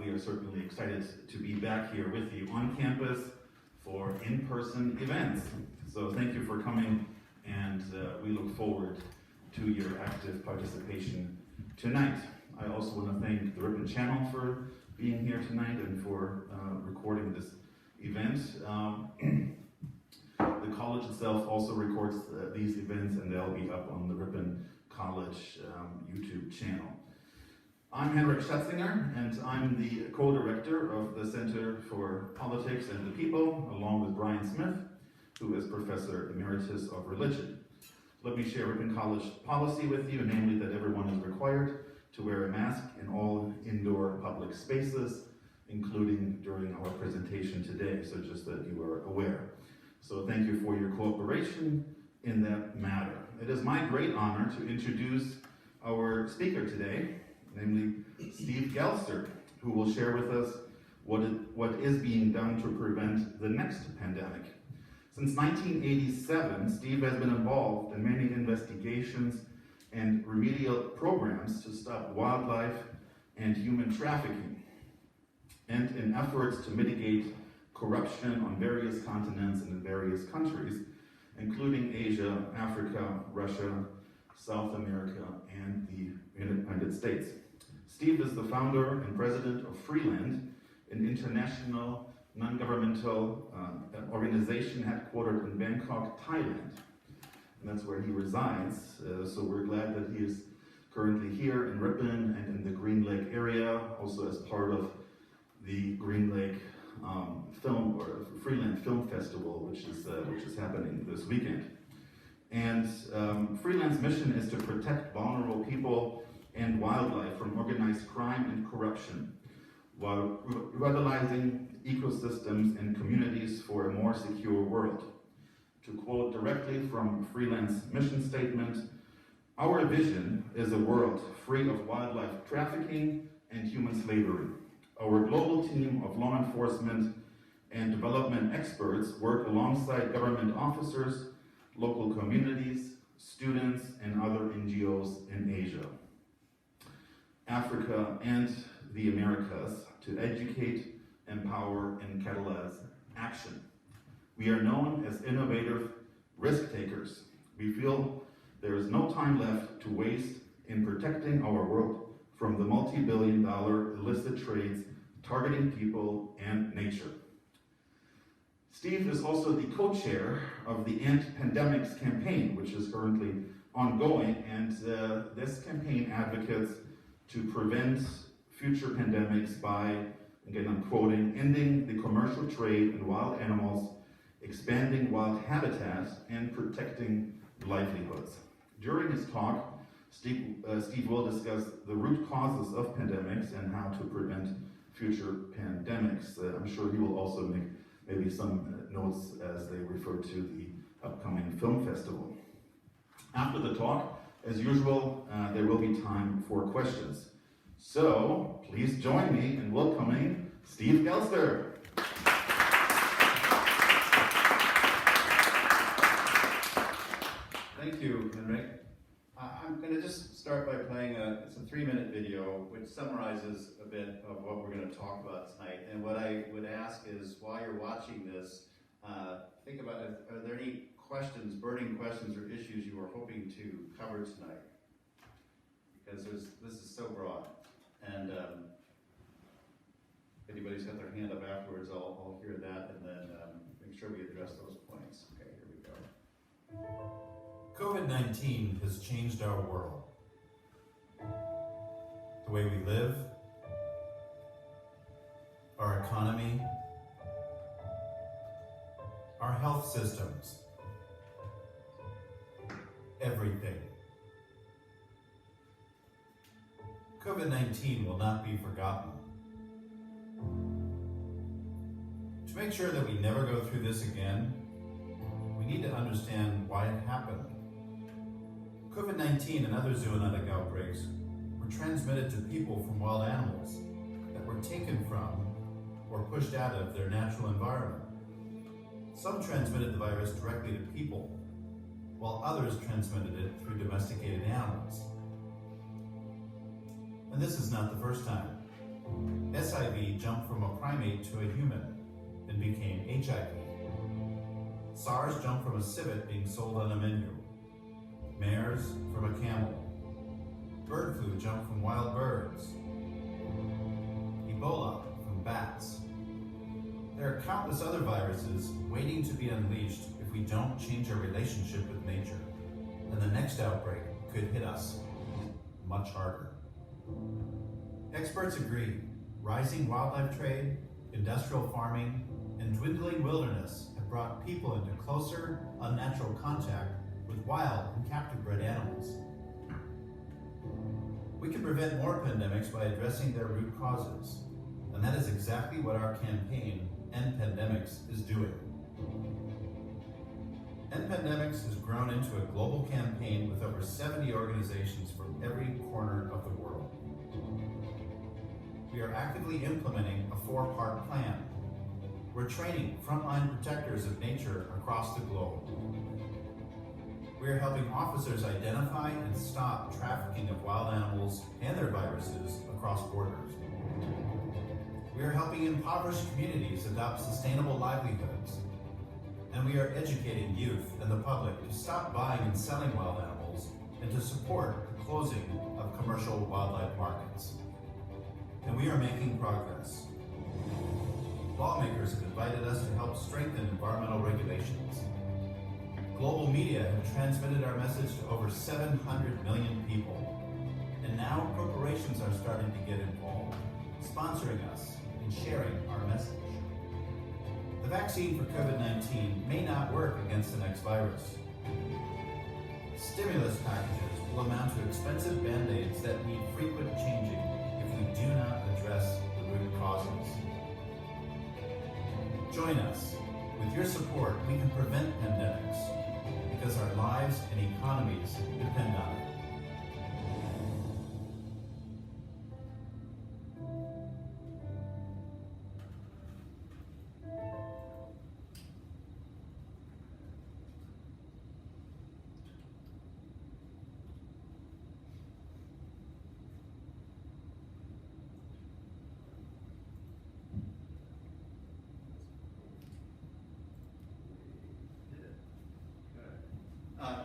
we are certainly excited to be back here with you on campus for in-person events. So thank you for coming, and we look forward to your active participation tonight. I also want to thank the Ripon Channel for being here tonight and for recording this event. The college itself also records these events, and they'll be up on the Ripon College YouTube channel. I'm Henrik Schatzinger, and I'm the co-director of the Center for Politics and the People, along with Brian Smith, who is Professor Emeritus of Religion. Let me share Ripon College policy with you, namely that everyone is required to wear a mask in all indoor public spaces, including during our presentation today, so just that you are aware. So thank you for your cooperation in that matter. It is my great honor to introduce our speaker today, namely Steve Galster, who will share with us what is being done to prevent the next pandemic. Since 1987, Steve has been involved in many investigations and remedial programs to stop wildlife and human trafficking, and in efforts to mitigate corruption on various continents and in various countries, including Asia, Africa, Russia, South America, and the United States. Steve is the founder and president of Freeland, an international non-governmental organization headquartered in Bangkok, Thailand. And that's where he resides. So we're glad that he is currently here in Ripon and in the Green Lake area, also as part of the Green Lake Freeland Film Festival, which is happening this weekend. And Freeland's mission is to protect vulnerable people and wildlife from organized crime and corruption, while revitalizing ecosystems and communities for a more secure world. To quote directly from Freeland's mission statement, "Our vision is a world free of wildlife trafficking and human slavery. Our global team of law enforcement and development experts work alongside government officers, local communities, students, and other NGOs in Asia, Africa, and the Americas to educate, empower, and catalyze action. We are known as innovative risk takers. We feel there is no time left to waste in protecting our world from the multi-billion-dollar illicit trades targeting people and nature." Steve is also the co-chair of the End Pandemics campaign, which is currently ongoing, and this campaign advocates to prevent future pandemics by, again I'm quoting, "ending the commercial trade in wild animals, expanding wild habitat, and protecting livelihoods." During his talk, Steve will discuss the root causes of pandemics and how to prevent future pandemics. I'm sure he will also make maybe some notes as they refer to the upcoming film festival. After the talk, as usual, there will be time for questions. So please join me in welcoming Steve Galster. Thank you, Henrik. I'm going to just start by playing it's a 3-minute video which summarizes a bit of what we're going to talk about tonight. And what I would ask is, while you're watching this, think about are there any questions, burning questions or issues you are hoping to cover tonight? Because this is so broad. And if anybody's got their hand up afterwards, I'll hear that and then make sure we address those points. Okay, here we go. COVID-19 has changed our world. The way we live, our economy, our health systems, everything. COVID-19 will not be forgotten. To make sure that we never go through this again, we need to understand why it happened. COVID-19 and other zoonotic outbreaks were transmitted to people from wild animals that were taken from or pushed out of their natural environment. Some transmitted the virus directly to people, while others transmitted it through domesticated animals. And this is not the first time. SIV jumped from a primate to a human and became HIV. SARS jumped from a civet being sold on a menu. MERS from a camel. Bird flu jumped from wild birds. Ebola from bats. There are countless other viruses waiting to be unleashed if we don't change our relationship with nature, and the next outbreak could hit us much harder. Experts agree, rising wildlife trade, industrial farming, and dwindling wilderness have brought people into closer, unnatural contact with wild and captive-bred animals. We can prevent more pandemics by addressing their root causes, and that is exactly what our campaign, End Pandemics, is doing. End Pandemics has grown into a global campaign with over 70 organizations from every corner of the world. We are actively implementing a 4-part plan. We're training frontline protectors of nature across the globe. We are helping officers identify and stop trafficking of wild animals and their viruses across borders. We are helping impoverished communities adopt sustainable livelihoods. And we are educating youth and the public to stop buying and selling wild animals and to support the closing of commercial wildlife markets. And we are making progress. Lawmakers have invited us to help strengthen environmental regulations. Global media have transmitted our message to over 700 million people. And now corporations are starting to get involved, sponsoring us and sharing our message. The vaccine for COVID-19 may not work against the next virus. Stimulus packages will amount to expensive band-aids that need frequent changing if we do not address the root causes. Join us. With your support, we can prevent pandemics because our lives and economies depend on it.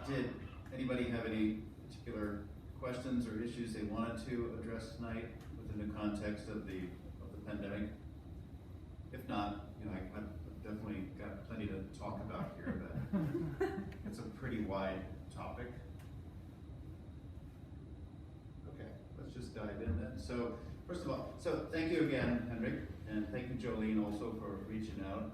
Did anybody have any particular questions or issues they wanted to address tonight within the context of the pandemic? If not, I've definitely got plenty to talk about here, but it's a pretty wide topic. Okay, let's just dive in then. So, first of all, thank you again, Henrik, and thank you, Jolene, also for reaching out.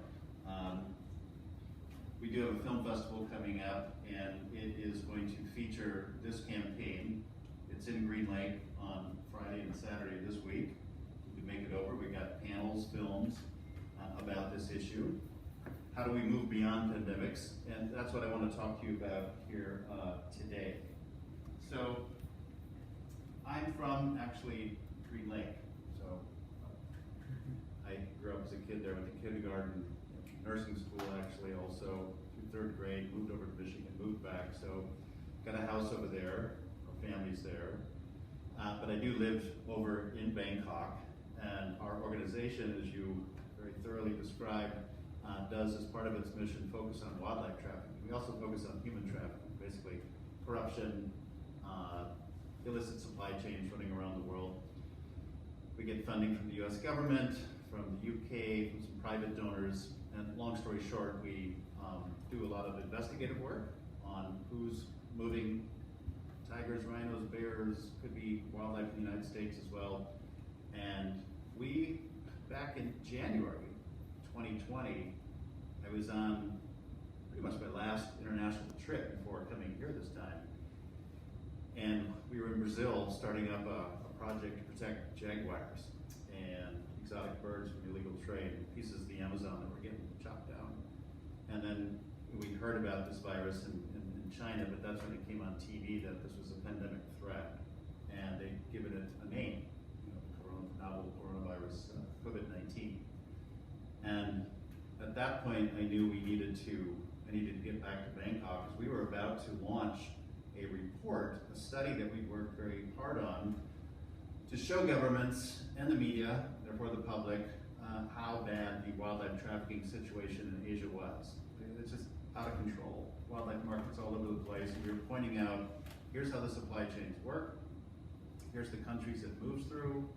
We do have a film festival coming up, and it is going to feature this campaign. It's in Green Lake on Friday and Saturday this week. We make it over. We got panels, films about this issue. How do we move beyond pandemics? And that's what I want to talk to you about here today. So, I'm from actually Green Lake. So, I grew up as a kid there, went to kindergarten, nursing school actually also, through 3rd grade, moved over to Michigan, moved back, so got a house over there, our family's there. But I do live over in Bangkok, and our organization, as you very thoroughly described, does as part of its mission focus on wildlife trafficking. We also focus on human trafficking, basically corruption, illicit supply chains running around the world. We get funding from the US government, from the UK, from some private donors, and long story short, we do a lot of investigative work on who's moving tigers, rhinos, bears, could be wildlife in the United States as well. And we, back in January 2020, I was on pretty much my last international trip before coming here this time. And we were in Brazil starting up a project to protect jaguars and exotic birds from illegal trade, pieces of the Amazon that were getting chopped down. And then we heard about this virus in China, but that's when it came on TV that this was a pandemic threat. And they'd given it a name, the novel coronavirus, COVID-19. And at that point, I knew I needed to get back to Bangkok because we were about to launch a report, a study that we worked very hard on to show governments and the media, therefore the public, how bad the wildlife trafficking situation in Asia was. It's just out of control. Wildlife markets all over the place, and you're pointing out, here's how the supply chains work, here's the countries it moves through,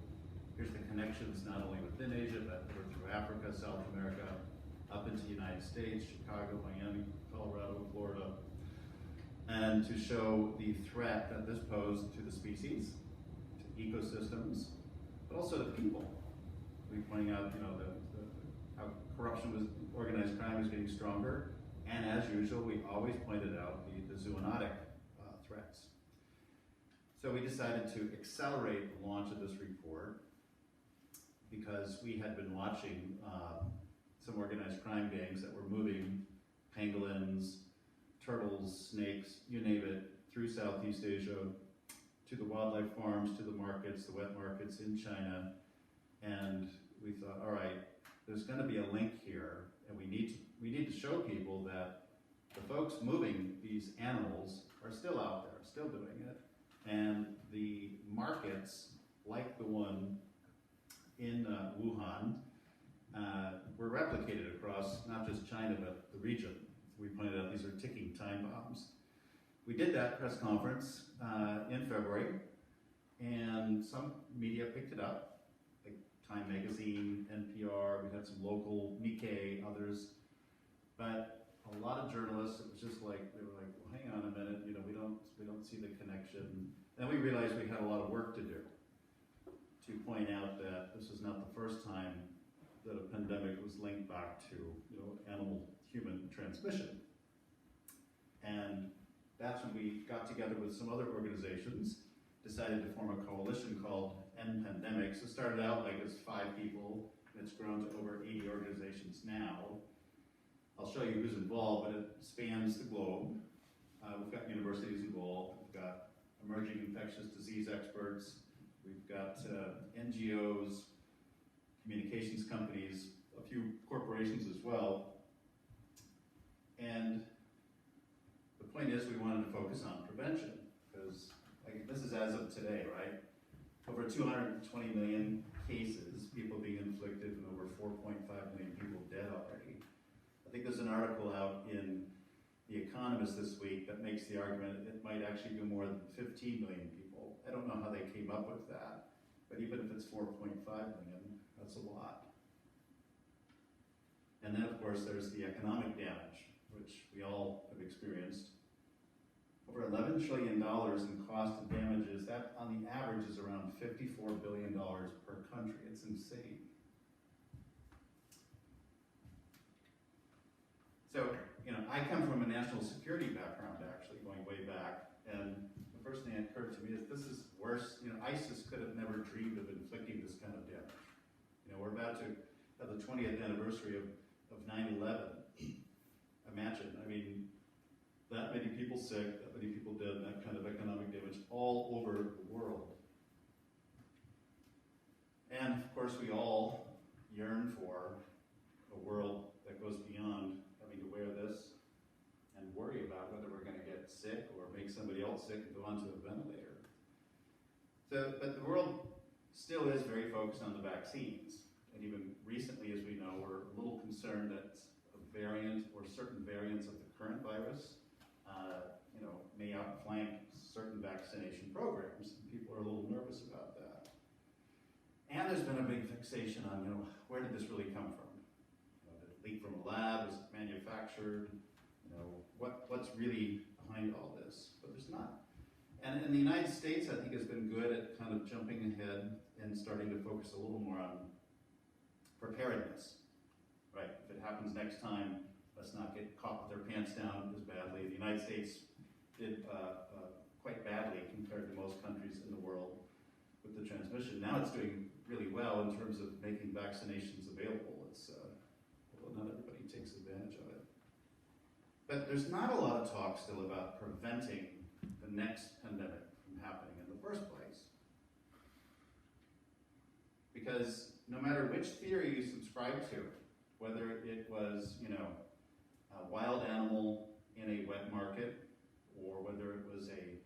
here's the connections not only within Asia, but over through Africa, South America, up into the United States, Chicago, Miami, Colorado, Florida, and to show the threat that this posed to the species, to ecosystems, but also to people. We're pointing out, how corruption was, organized crime was getting stronger, and as usual, we always pointed out the zoonotic threats. So we decided to accelerate the launch of this report because we had been watching some organized crime gangs that were moving pangolins, turtles, snakes, you name it, through Southeast Asia, to the wildlife farms, to the markets, the wet markets in China, and we thought, all right, there's going to be a link here, and we need to show people that the folks moving these animals are still out there, still doing it, and the markets, like the one in Wuhan, were replicated across not just China, but the region. We pointed out these are ticking time bombs. We did that press conference in February, and some media picked it up, like Time Magazine, NPR, we had some local, Nikkei, others, but a lot of journalists, it was just like, they were like, well, hang on a minute, we don't see the connection. Then we realized we had a lot of work to do to point out that this is not the first time that a pandemic was linked back to animal-human transmission. And that's when we got together with some other organizations, decided to form a coalition called End Pandemics. It started out like as 5 people, and it's grown to over 80 organizations now. I'll show you who's involved, but it spans the globe. We've got universities involved, we've got emerging infectious disease experts, we've got NGOs, communications companies, a few corporations as well. And the point is we wanted to focus on prevention, because this is as of today, right? Over 220 million cases, people being inflicted, and over 4.5 million people dead already. I think there's an article out in The Economist this week that makes the argument it might actually be more than 15 million people. I don't know how they came up with that, but even if it's 4.5 million, that's a lot. And then, of course, there's the economic damage, which we all have experienced. Over $11 trillion in cost and damages. That, on the average, is around $54 billion per country. It's insane. So, I come from a national security background, actually, going way back. And the first thing that occurred to me is this is worse. ISIS could have never dreamed of inflicting this kind of damage. We're about to have the 20th anniversary of 9/11. Imagine, that many people sick, that many people dead, and that kind of economic damage all over the world. And of course, we all yearn for a world that goes beyond having to wear this and worry about whether we're going to get sick or make somebody else sick and go onto a ventilator. So, but the world still is very focused on the vaccines. And even recently, as we know, we're a little concerned that a variant or certain variants of the current virus may outflank certain vaccination programs. And people are a little nervous about that. And there's been a big fixation on, where did this really come from? Did it leak from a lab? Was it manufactured? What's really behind all this? But there's not. And in the United States, I think, has been good at kind of jumping ahead and starting to focus a little more on preparedness. Right? If it happens next time, let's not get caught with their pants down as badly. The United States did quite badly compared to most countries in the world with the transmission. Now it's doing really well in terms of making vaccinations available. Although not everybody takes advantage of it. But there's not a lot of talk still about preventing the next pandemic from happening in the first place. Because no matter which theory you subscribe to, whether it was, a wild animal in a wet market, or whether it was a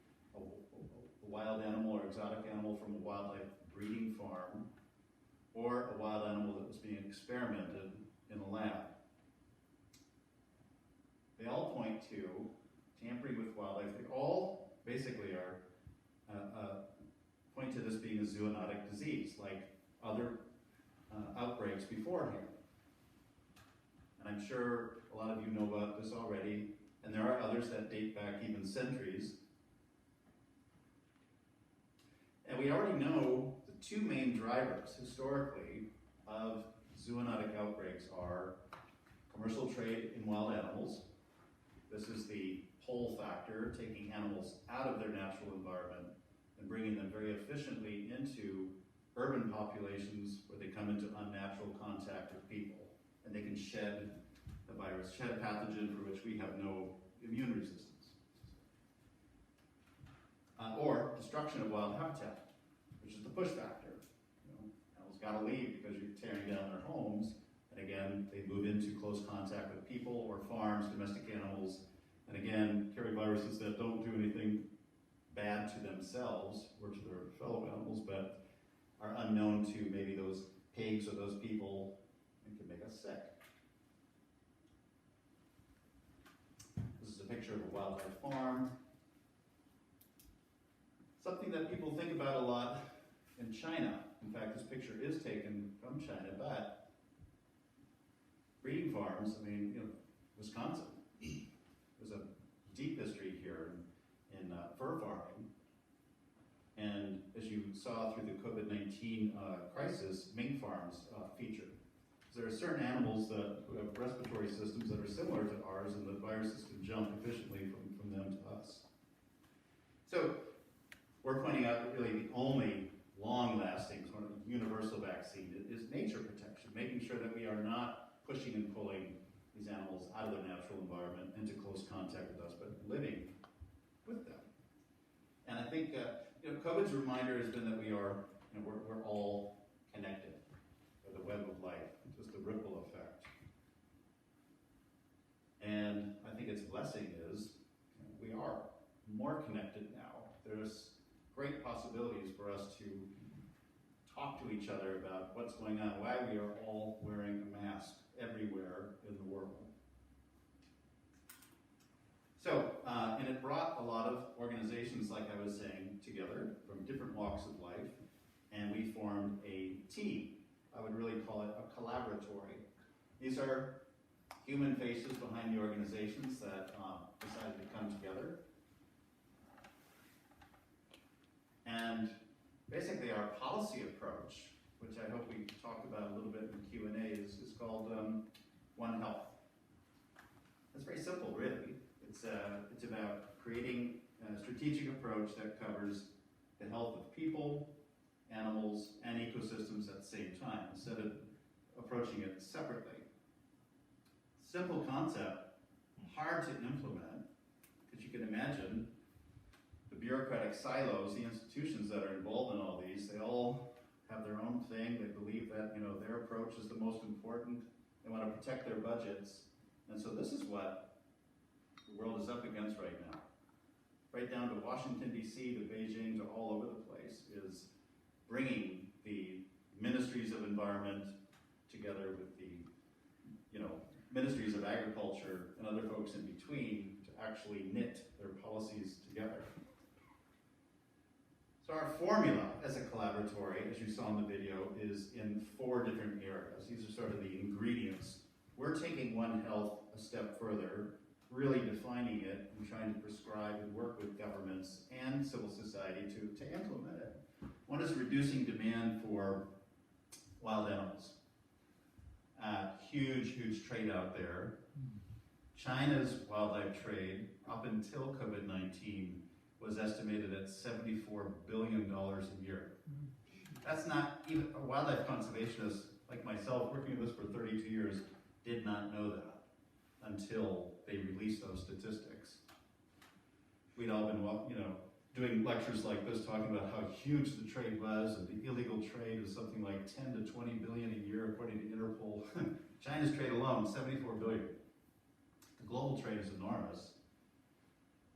wild animal or exotic animal from a wildlife breeding farm, or a wild animal that was being experimented in a lab. They all point to tampering with wildlife. They all basically are point to this being a zoonotic disease, like other outbreaks beforehand. And I'm sure a lot of you know about this already, and there are others that date back even centuries. And we already know the two main drivers, historically, of zoonotic outbreaks are commercial trade in wild animals. This is the pull factor, taking animals out of their natural environment and bringing them very efficiently into urban populations where they come into unnatural contact with people. And they can shed the virus, shed a pathogen for which we have no immune resistance. Or destruction of wild habitat, which is the push factor. Animals gotta leave because you're tearing down their homes. And again, they move into close contact with people or farms, domestic animals, and again, carry viruses that don't do anything bad to themselves or to their fellow animals, but are unknown to maybe those pigs or those people and can make us sick. This is a picture of a wildlife farm. Something that people think about a lot in China. In fact, this picture is taken from China, but breeding farms, Wisconsin. There's a deep history here in fur farming. And as you saw through the COVID-19 crisis, mink farms featured. There are certain animals that have respiratory systems that are similar to ours, and the viruses can jump efficiently from them to us. So we're pointing out that really the only long-lasting sort of universal vaccine is nature protection, making sure that we are not pushing and pulling these animals out of their natural environment into close contact with us, but living with them. And I think COVID's reminder has been that we are, we're all connected with the web of life, just the ripple effect. And I think its blessing is we are more connected now. There's great possibilities for us to talk to each other about what's going on, why we are all wearing a mask everywhere in the world. So, and it brought a lot of organizations, like I was saying, together from different walks of life, and we formed a team. I would really call it a collaboratory. These are human faces behind the organizations that decided to come together. And basically our policy approach, which I hope we talk about a little bit in Q&A, is called One Health. It's very simple, really. It's about creating a strategic approach that covers the health of people, animals, and ecosystems at the same time, instead of approaching it separately. Simple concept, hard to implement, because you can imagine the bureaucratic silos, the institutions that are involved in all these, they all have their own thing. They believe that their approach is the most important. They want to protect their budgets. And so this is what the world is up against right now. Right down to Washington, D.C., to Beijing, to all over the place, is bringing the ministries of environment together with the ministries of agriculture and other folks in between to actually knit their policies together. So our formula as a collaboratory, as you saw in the video, is in 4 different areas. These are sort of the ingredients. We're taking One Health a step further, really defining it and trying to prescribe and work with governments and civil society to implement it. One is reducing demand for wild animals. Huge trade out there. China's wildlife trade, up until COVID-19, was estimated at $74 billion a year. That's not even, a wildlife conservationist like myself, working with this for 32 years, did not know that until they released those statistics. We'd all been, doing lectures like this, talking about how huge the trade was, and the illegal trade is something like 10 to 20 billion a year, according to Interpol. China's trade alone, 74 billion. The global trade is enormous.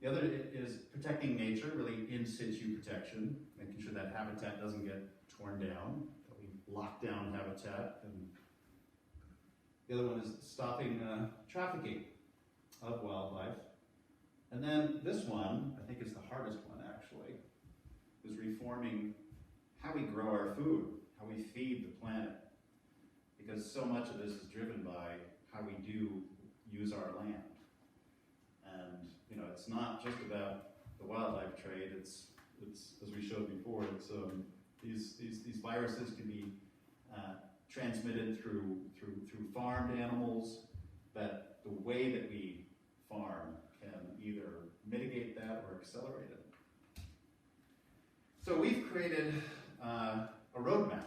The other is protecting nature, really in situ protection, making sure that habitat doesn't get torn down, that we lock down habitat, and the other one is stopping trafficking of wildlife. And then this one, I think is the hardest one actually, is reforming how we grow our food, how we feed the planet. Because so much of this is driven by how we do use our land. And you know, it's not just about the wildlife trade, it's as we showed before, it's these viruses can be transmitted through farmed animals, but the way that we farm can either mitigate that or accelerate it. So we've created a roadmap.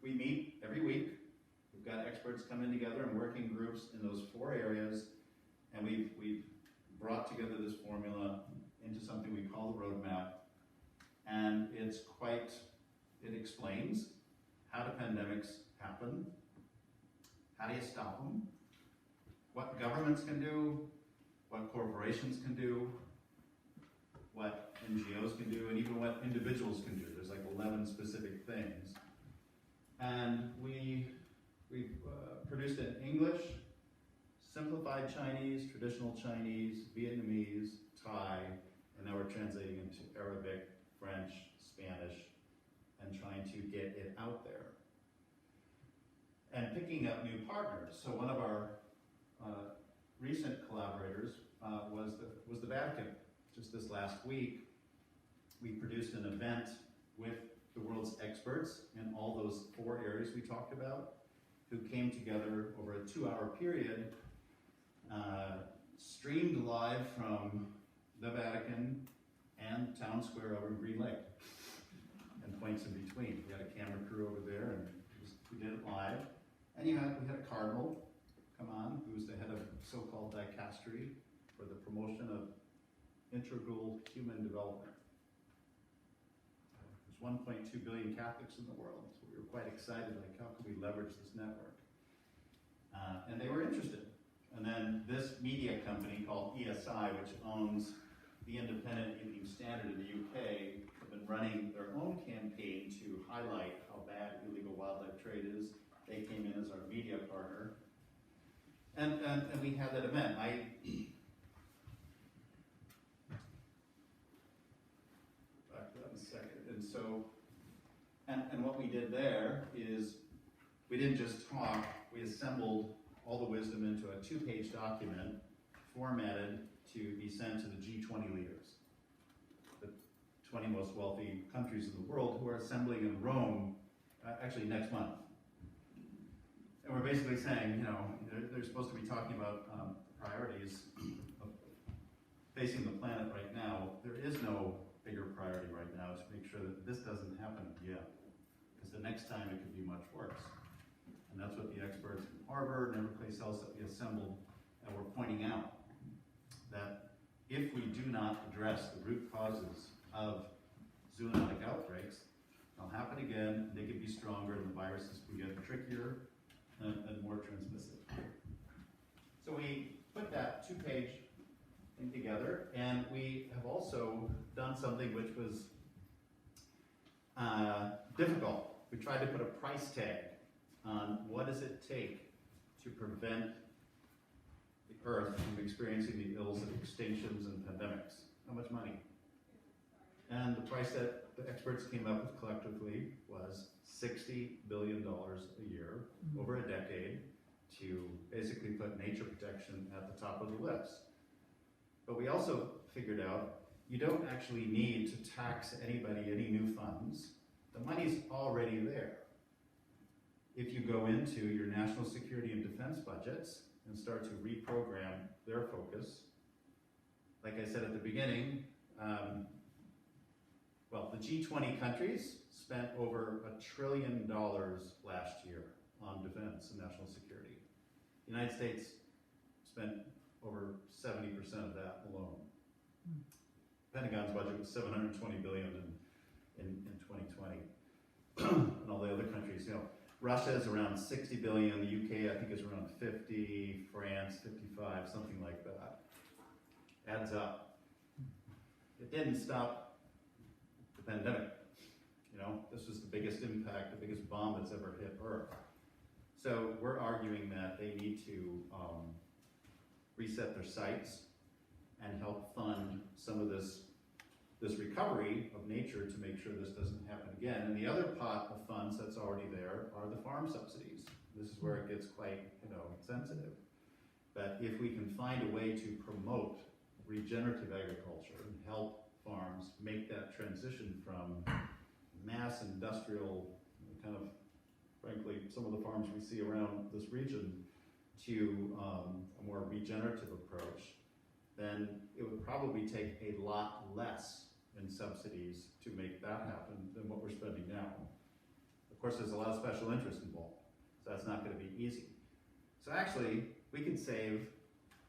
We meet every week. We've got experts coming together and working groups in those 4 areas, and we've brought together this formula into something we call the roadmap, and it explains how do pandemics happen, how do you stop them, what governments can do, what corporations can do, what NGOs can do, and even what individuals can do. There's like 11 specific things. And we've produced it in English, simplified Chinese, traditional Chinese, Vietnamese, Thai, and now we're translating into Arabic, French, Spanish, and trying to get it out there. And picking up new partners. So one of our recent collaborators was the Vatican. Just this last week, we produced an event with the world's experts in all those 4 areas we talked about, who came together over a 2-hour period, streamed live from the Vatican and Town Square over in Green Lake, and points in between. We had a camera crew over there, and we did it live. And we had a cardinal come on, who's the head of so-called dicastery for the promotion of integral human development. There's 1.2 billion Catholics in the world, so we were quite excited, like how can we leverage this network? And they were interested. And then this media company called ESI, which owns the Independent Evening Standard in the UK, have been running their own campaign to highlight how bad illegal wildlife trade is. They came in as our media partner. And we had that event. Back to that in a second. And so, and what we did there is, we didn't just talk, we assembled all the wisdom into a 2-page document, formatted to be sent to the G20 leaders, the 20 most wealthy countries in the world, who are assembling in Rome, actually next month. And we're basically saying, you know, they're supposed to be talking about priorities of facing the planet right now. There is no bigger priority right now to make sure that this doesn't happen again, because the next time it could be much worse. And that's what the experts from Harvard and every place else that we assembled were pointing out, that if we do not address the root causes of zoonotic outbreaks, they'll happen again, they can be stronger, and the viruses can get trickier and more transmissive. So we put that 2-page thing together, and we have also done something which was difficult. We tried to put a price tag on what does it take to prevent the Earth from experiencing the ills of extinctions and pandemics. How much money? And the price that the experts came up with collectively was $60 billion a year over a decade to basically put nature protection at the top of the list. But we also figured out you don't actually need to tax anybody any new funds. The money's already there. If you go into your national security and defense budgets and start to reprogram their focus, like I said at the beginning, well, the G20 countries spent over $1 trillion last year on defense and national security. The United States spent over 70% of that alone. Pentagon's budget was $720 billion in 2020. And all the other countries, you know, Russia is around 60 billion, the UK I think is around 50, France 55, something like that. Adds up. It didn't stop the pandemic. You know, this was the biggest impact, the biggest bomb that's ever hit Earth. So we're arguing that they need to reset their sights and help fund some of this recovery of nature to make sure this doesn't happen again. And the other pot of funds that's already there are the farm subsidies. This is where it gets quite, sensitive. But if we can find a way to promote regenerative agriculture and help farms make that transition from mass industrial, kind of, frankly, some of the farms we see around this region, to a more regenerative approach, then it would probably take a lot less in subsidies to make that happen than what we're spending now. Of course, there's a lot of special interest involved, so that's not going to be easy. So actually, we can save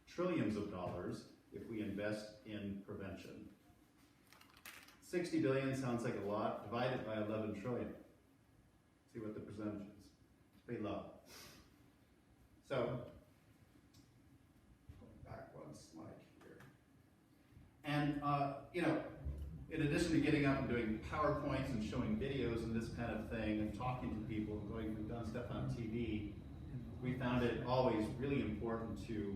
trillions of dollars if we invest in prevention. 60 billion sounds like a lot, divided by 11 trillion. See what the percentage is. It's pretty low. So, going back one slide here. And, in addition to getting up and doing PowerPoints and showing videos and this kind of thing and talking to people and we've done stuff on TV, we found it always really important to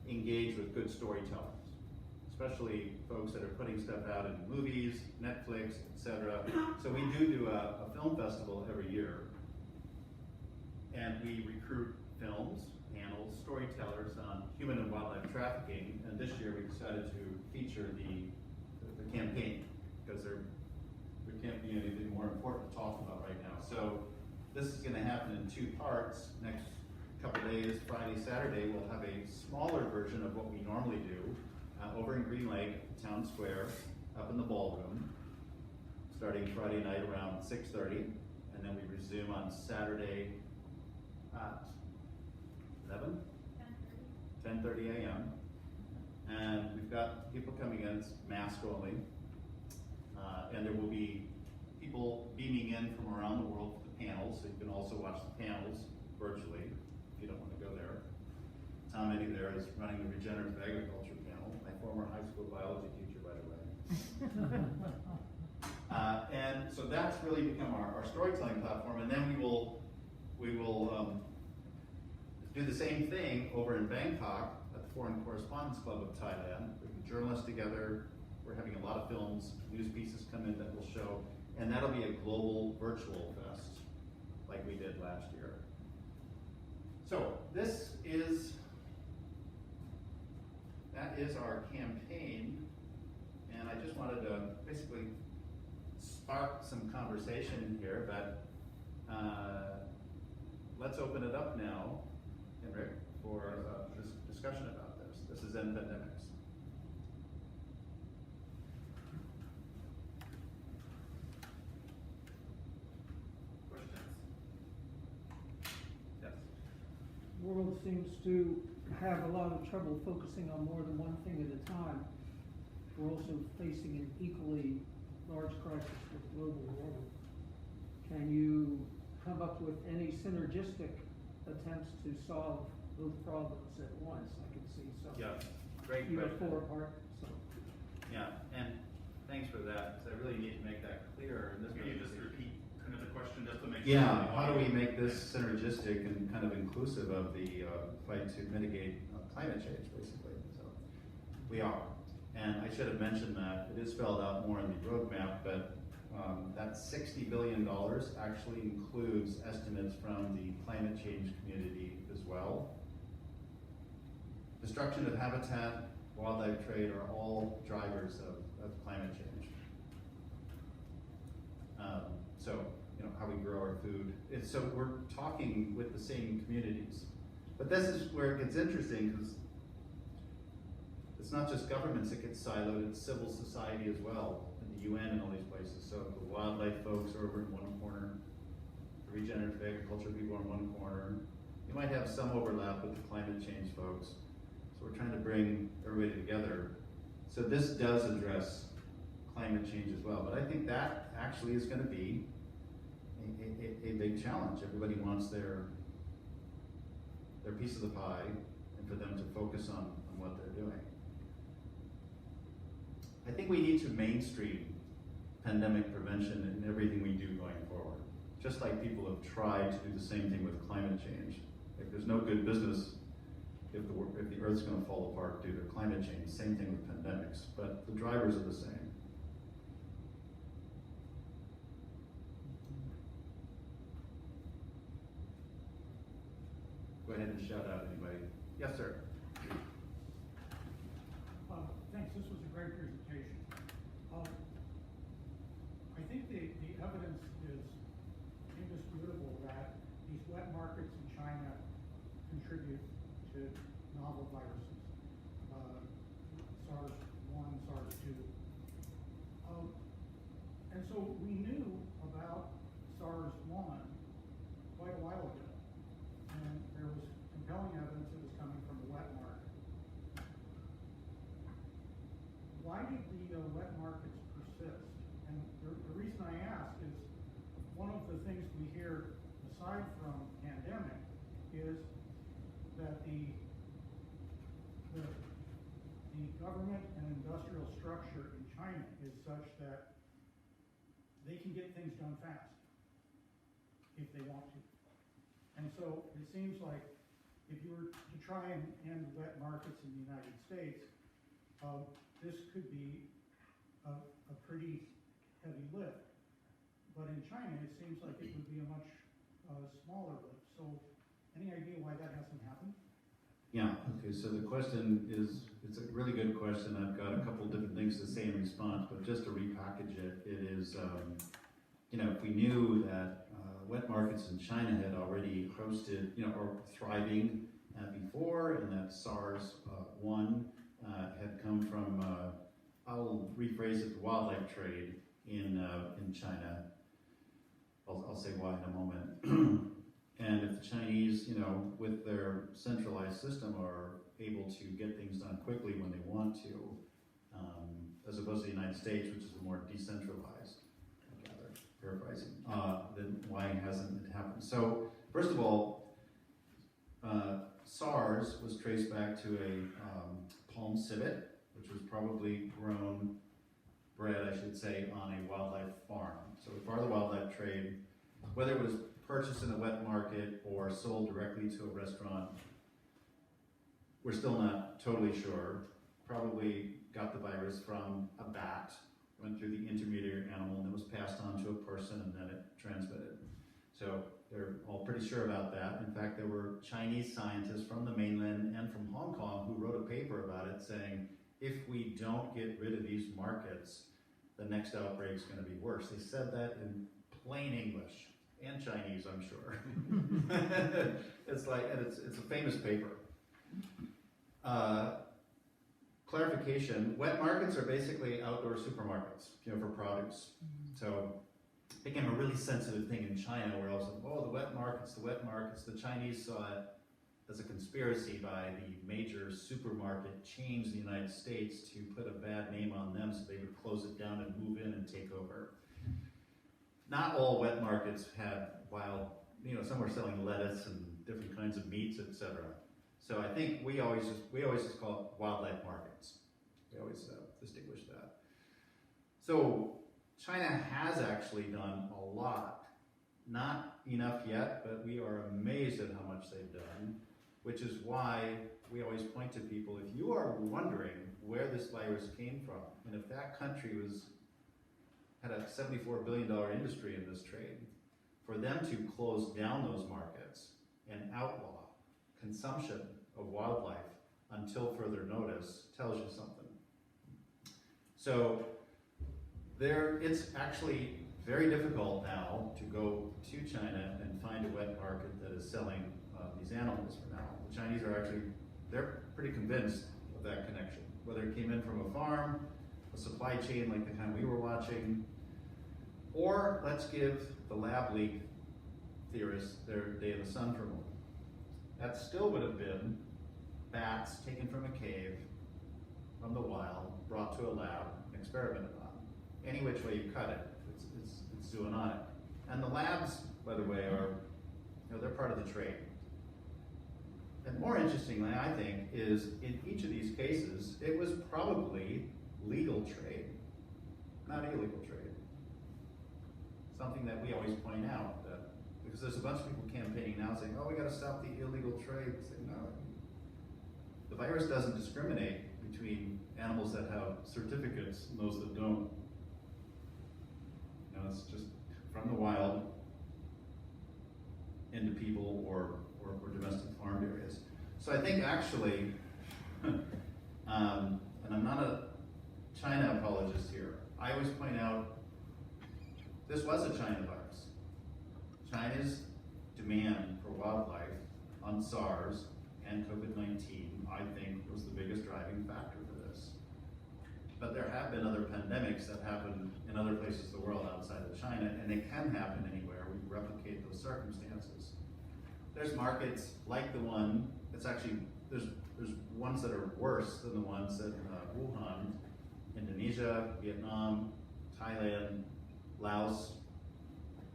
engage with good storytellers, especially folks that are putting stuff out in movies, Netflix, etc. So we do a film festival every year, and we recruit films, panels, storytellers on human and wildlife trafficking, and this year we decided to feature the campaign, because there can't be anything more important to talk about right now. So this is going to happen in two parts. Next couple days, Friday, Saturday, we'll have a smaller version of what we normally do over in Green Lake, Town Square, up in the ballroom, starting Friday night around 6:30, and then we resume on Saturday at 10:30 a.m. And we've got people coming in, it's mask only, and there will be people beaming in from around the world for the panels, so you can also watch the panels virtually if you don't want to go there. Tom Eddy there is running the regenerative agriculture panel, my former high school biology teacher, by the way. And so that's really become our storytelling platform, and then we will do the same thing over in Bangkok at the Foreign Correspondence Club of Thailand. We have journalists together. We're having a lot of films, news pieces come in that will show, and that'll be a global virtual fest like we did last year. So that is our campaign, and I just wanted to basically spark some conversation here, but let's open it up now, Henrik, for this discussion about this. This is End Pandemics. The world seems to have a lot of trouble focusing on more than one thing at a time. We're also facing an equally large crisis with global warming. Can you come up with any synergistic attempts to solve both problems at once? I can see some. Yeah, great You have question. 4 apart. So. Yeah, and thanks for that, because I really need to make that clear. And this Can you just repeat kind of the question just to make sure? Yeah, how do we make this synergistic and kind of inclusive of the fight to mitigate climate change, basically? So we are. And I should have mentioned that it is spelled out more in the roadmap, but that $60 billion actually includes estimates from the climate change community as well. Destruction of habitat, wildlife trade are all drivers of climate change. So, how we grow our food. So we're talking with the same communities. But this is where it gets interesting, because it's not just governments that get siloed, it's civil society as well, and the UN and all these places. So the wildlife folks are over in one corner, the regenerative agriculture people are in one corner. You might have some overlap with the climate change folks. So we're trying to bring everybody together. So this does address climate change as well, but I think that actually is going to be a big challenge. Everybody wants their piece of the pie, and for them to focus on what they're doing. I think we need to mainstream pandemic prevention in everything we do going forward. Just like people have tried to do the same thing with climate change. Like there's no good business if the Earth's going to fall apart due to climate change. Same thing with pandemics, but the drivers are the same. Go ahead and shout out anybody. Yes, sir. Thanks, this was a great presentation. I think the evidence is indisputable that these wet markets in China contribute to novel viruses, SARS-1, SARS-2. And so we knew about SARS-1 quite a while ago, and there was compelling evidence it was coming from the wet market. Why did the wet markets persist? And the reason I ask is one of the things we hear aside from pandemic is that the government and industrial structure in China is such that they can get things done fast if they want to. And so it seems like if you were to try and end wet markets in the United States, this could be a pretty heavy lift. But in China, it seems like it would be a much smaller lift. So any idea why that hasn't happened? Yeah, okay, so the question is, it's a really good question. I've got a couple different things to say in response, but just to repackage it, it is, if we knew that wet markets in China had already hosted, or thriving before, and that SARS-1 had come from, I'll rephrase it, the wildlife trade in China. I'll say why in a moment. And if the Chinese, with their centralized system are able to get things done quickly when they want to, as opposed to the United States, which is more decentralized, I gather, paraphrasing, then why hasn't it happened? So, first of all, SARS was traced back to a palm civet, which was probably bred, I should say, on a wildlife farm. So part of the wildlife trade, whether it was purchased in a wet market or sold directly to a restaurant, we're still not totally sure. Probably got the virus from a bat, went through the intermediary animal, and then was passed on to a person, and then it transmitted. So they're all pretty sure about that. In fact, there were Chinese scientists from the mainland and from Hong Kong who wrote a paper about it saying, if we don't get rid of these markets, the next outbreak is going to be worse. They said that in plain English. And Chinese, I'm sure. It's a famous paper. Clarification, wet markets are basically outdoor supermarkets, for produce. So it became a really sensitive thing in China where I was like, oh, the wet markets. The Chinese saw it as a conspiracy by the major supermarket chains in the United States to put a bad name on them so they would close it down and move in and take over. Not all wet markets had wild, some were selling lettuce and different kinds of meats, etc. So I think we always just call it wildlife markets. We always distinguish that. So China has actually done a lot. Not enough yet, but we are amazed at how much they've done, which is why we always point to people, if you are wondering where this virus came from, and if that country had a $74 billion industry in this trade, for them to close down those markets and outlaw consumption of wildlife until further notice tells you something. So it's actually very difficult now to go to China and find a wet market that is selling these animals for now. The Chinese they're pretty convinced of that connection, whether it came in from a farm, a supply chain like the kind we were watching, or let's give the lab leak theorists their day in the sun for a moment. That still would have been bats taken from a cave, from the wild, brought to a lab, and experimented on. Any which way you cut it, it's zoonotic. And the labs, by the way, are, they're part of the trade. And more interestingly, I think, is in each of these cases, it was probably legal trade, not illegal trade. something that we always point out, that, because there's a bunch of people campaigning now saying, oh, we gotta stop the illegal trade. Say, no, the virus doesn't discriminate between animals that have certificates and those that don't. You know, it's just from the wild into people or domestic farmed areas. So I think actually, and I'm not a China apologist here, I always point out this was a China virus. China's demand for wildlife on SARS and COVID-19, I think, was the biggest driving factor for this. But there have been other pandemics that happened in other places of the world outside of China, and they can happen anywhere. We replicate those circumstances. There's markets like the one, it's actually, there's ones that are worse than the ones in Wuhan, Indonesia, Vietnam, Thailand, Laos.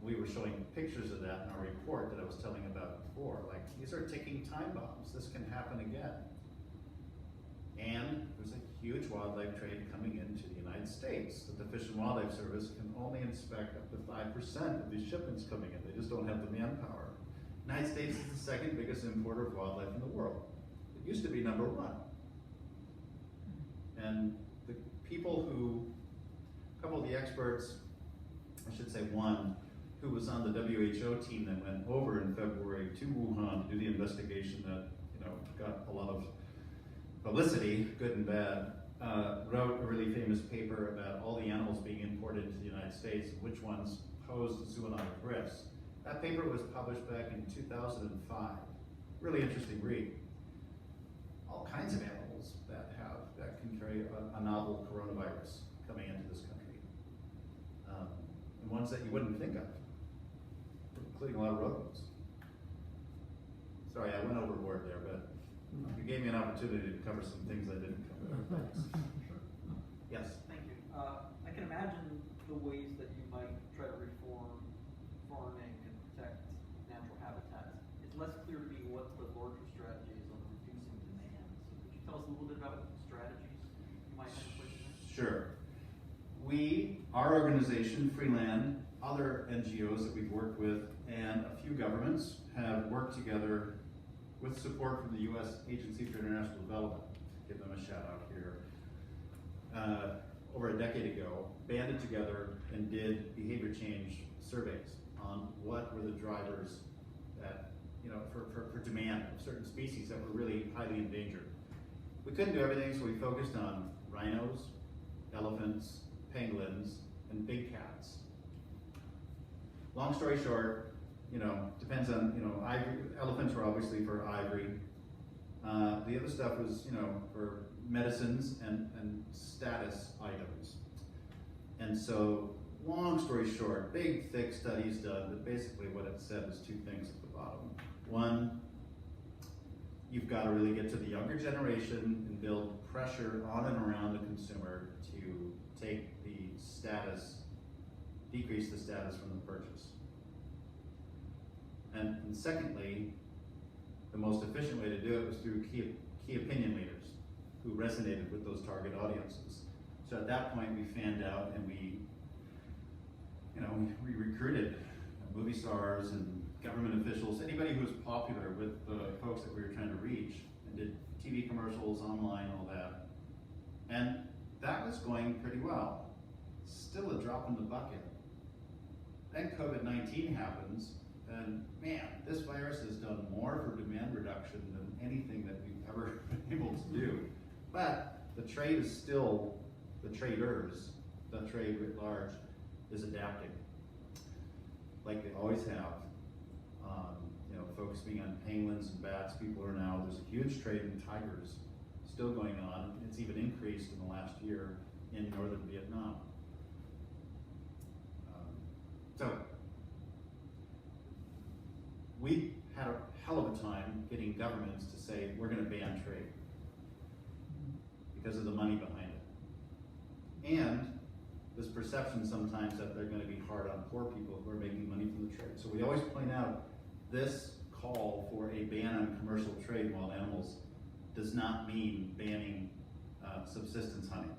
We were showing pictures of that in our report that I was telling about before. Like, these are ticking time bombs. This can happen again. And there's a huge wildlife trade coming into the United States that the Fish and Wildlife Service can only inspect up to 5% of these shipments coming in. They just don't have the manpower. The United States is the second biggest importer of wildlife in the world. It used to be number one. And the people who, a couple of the experts, I should say one, who was on the WHO team that went over in February to Wuhan to do the investigation that, you know, got a lot of publicity, good and bad, wrote a really famous paper about all the animals being imported into the United States and which ones posed zoonotic risk. That paper was published back in 2005. Really interesting read. All kinds of animals that can carry a novel coronavirus coming into this country. And ones that you wouldn't think of, including a lot of rodents. Sorry, I went overboard there, but you gave me an opportunity to cover some things I didn't cover. Yes? Thank you. I can imagine the ways that you might try to reform farming and protect natural habitats. It's less clear to me what the larger strategy is on reducing demand. So could you tell us a little bit about strategies you might have in place? Sure. Our organization, Freeland, other NGOs that we've worked with, and a few governments have worked together with support from the U.S. Agency for International Development, give them a shout out here, over a decade ago, banded together and did behavior change surveys on what were the drivers that, you know, for demand of certain species that were really highly endangered. We couldn't do everything, so we focused on rhinos, elephants, pangolins, and big cats. Long story short, you know, depends on, you know, ivory, elephants were obviously for ivory. The other stuff was, you know, for medicines and status items. And so, long story short, big, thick studies done, but basically what it said was two things at the bottom. One, you've got to really get to the younger generation and build pressure on and around the consumer to take the status, decrease the status from the purchase. And secondly, the most efficient way to do it was through key opinion leaders who resonated with those target audiences. So at that point, we fanned out and we recruited movie stars and government officials, anybody who was popular with the folks that we were trying to reach, and did TV commercials, online, all that. And that was going pretty well. Still a drop in the bucket. Then COVID-19 happens, and man, this virus has done more for demand reduction than anything that we've ever been able to do. But the trade is still, the traders, the trade writ large, is adapting, like they always have. You know, focusing on penguins and bats, people are now, there's a huge trade in tigers still going on. It's even increased in the last year in northern Vietnam. So, we had a hell of a time getting governments to say, we're going to ban trade because of the money behind it. And this perception sometimes that they're going to be hard on poor people who are making money from the trade. So we always point out, this call for a ban on commercial trade in wild animals does not mean banning subsistence hunting.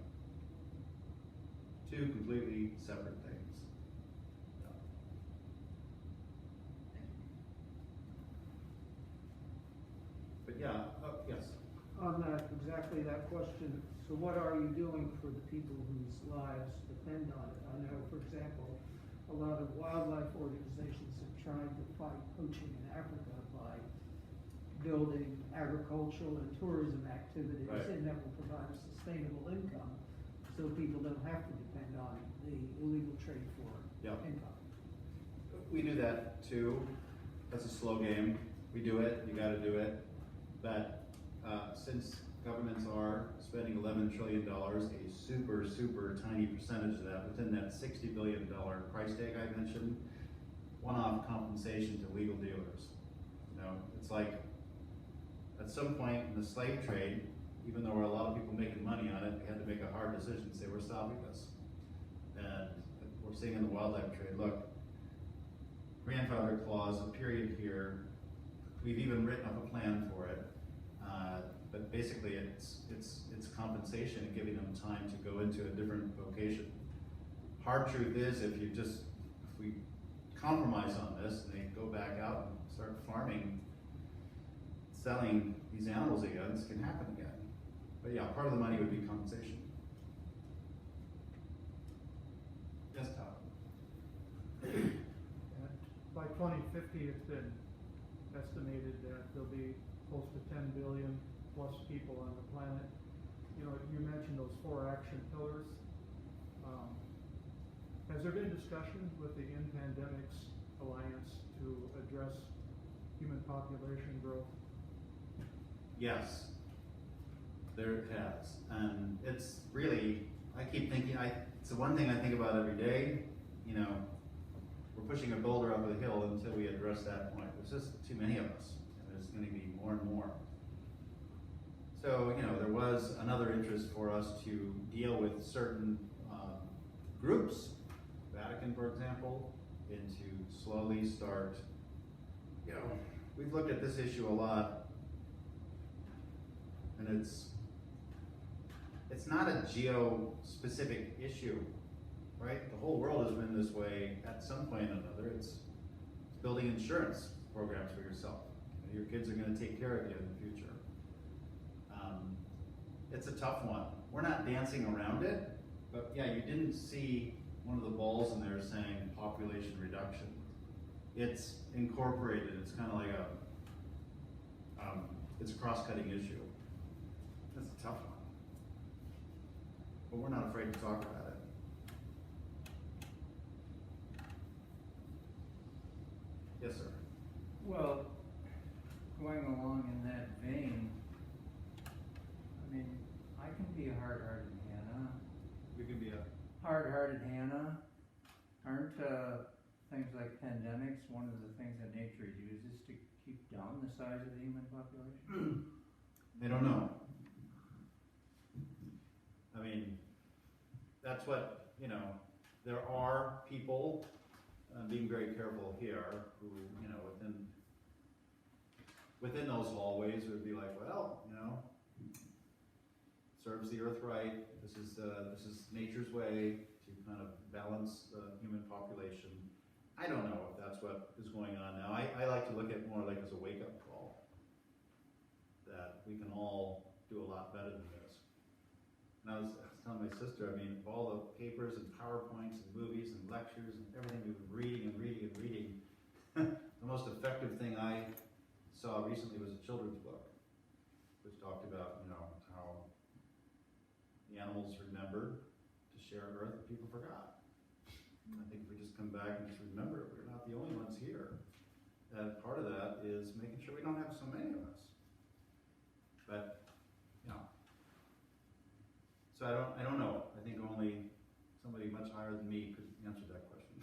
Two completely separate things. But yeah, yes. On that, exactly that question, so what are you doing for the people whose lives depend on it? I know, for example, a lot of wildlife organizations have tried to fight poaching in Africa by building agricultural and tourism activities Right. and that will provide a sustainable income, so people don't have to depend on the illegal trade for Yep. income. We do that too. That's a slow game. We do it, you gotta do it. But since governments are spending $11 trillion, a super, super tiny percentage of that, within that $60 billion price tag I mentioned, one-off compensation to legal dealers. You know, it's like, at some point in the slave trade, even though there were a lot of people making money on it, we had to make a hard decision and say, we're stopping this. And we're seeing in the wildlife trade, look, grandfather clause, a period here, we've even written up a plan for it. But basically it's compensation and giving them time to go into a different vocation. Hard truth is, if we compromise on this and they go back out and start farming, selling these animals again, this can happen again. But yeah, part of the money would be compensation. Yes, Todd. And by 2050, it's been estimated that there'll be close to 10 billion plus people on the planet. You know, you mentioned those 4 action pillars. Has there been discussion with the In Pandemics Alliance to address human population growth? Yes, there has, and it's really, I keep thinking, it's the one thing I think about every day. You know, we're pushing a boulder up the hill until we address that point. There's just too many of us, and there's going to be more and more. So, you know, there was another interest for us to deal with certain groups, Vatican, for example, and to slowly start, you know, we've looked at this issue a lot, and it's not a geo-specific issue, right? The whole world has been this way at some point or another. It's building insurance programs for yourself. Your kids are going to take care of you in the future. It's a tough one. We're not dancing around it, but yeah, you didn't see one of the balls in there saying population reduction. It's incorporated. It's kind of like it's a cross-cutting issue. That's a tough one, but we're not afraid to talk about it. Yes, sir. Well, going along in that vein, I mean, I can be a hard-hearted Hannah. We could be a Hard-hearted Hannah. Aren't things like pandemics one of the things that nature uses to keep down the size of the human population? I don't know. I mean, that's what, you know, there are people, being very careful here, who, you know, within those hallways would be like, well, you know, serves the earth right. This is nature's way to kind of balance the human population. I don't know if that's what is going on now. I like to look at it more like as a wake-up call, that we can all do a lot better than this. And I was telling my sister, I mean, of all the papers and PowerPoints and movies and lectures and everything we've been reading and reading and reading, the most effective thing I saw recently was a children's book, which talked about, you know, how the animals remembered to share Earth, and people forgot. And I think if we just come back and just remember, we're not the only ones here. And part of that is making sure we don't have so many of us. But, you know, so I don't know. I think only somebody much higher than me could answer that question.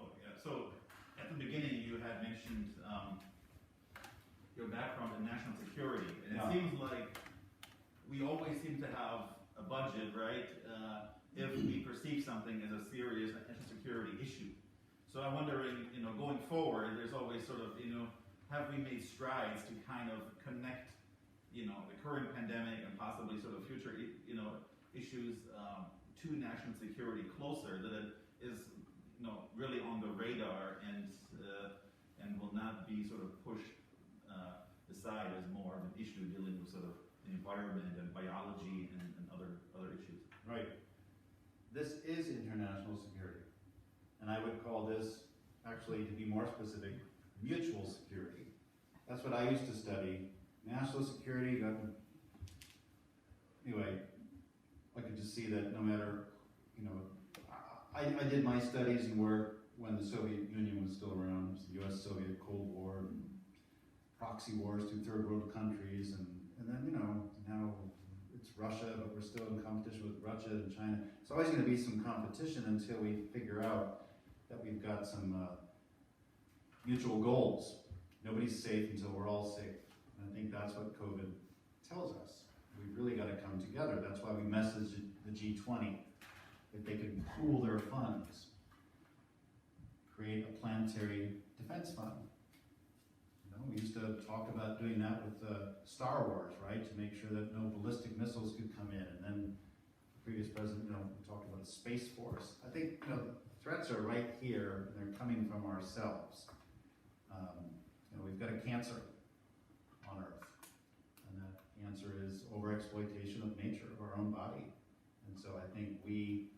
Oh, yeah. So at the beginning, you had mentioned your background in national security, and Yeah. it seems like we always seem to have a budget, right? If we perceive something as a serious national security issue. So I'm wondering, you know, going forward, there's always sort of, you know, have we made strides to kind of connect, you know, the current pandemic and possibly sort of future, you know, issues to national security closer, that it is, you know, really on the side as more of an issue dealing with sort of the environment and biology and other issues. Right. This is international security. And I would call this, actually, to be more specific, mutual security. That's what I used to study. National security, anyway, I could just see that no matter, you know, I did my studies and work when the Soviet Union was still around. It was the US-Soviet Cold War, and proxy wars through third world countries, and then, you know, now it's Russia, but we're still in competition with Russia and China. It's always going to be some competition until we figure out that we've got some mutual goals. Nobody's safe until we're all safe. And I think that's what COVID tells us. We've really got to come together. That's why we messaged the G20. If they can pool their funds, create a planetary defense fund. You know, we used to talk about doing that with Star Wars, right? To make sure that no ballistic missiles could come in. And then the previous president, you know, talked about a space force. I think, you know, the threats are right here, and they're coming from ourselves. You know, we've got a cancer on Earth, and that cancer is overexploitation of nature, of our own body. And so I think we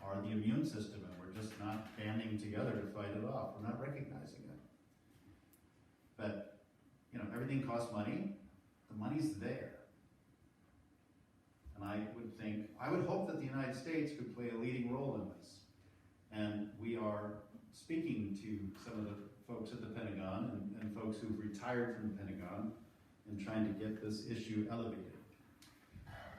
are the immune system, and we're just not banding together to fight it off. We're not recognizing it. But, you know, everything costs money. The money's there. And I would hope that the United States could play a leading role in this. And we are speaking to some of the folks at the Pentagon and folks who've retired from the Pentagon and trying to get this issue elevated.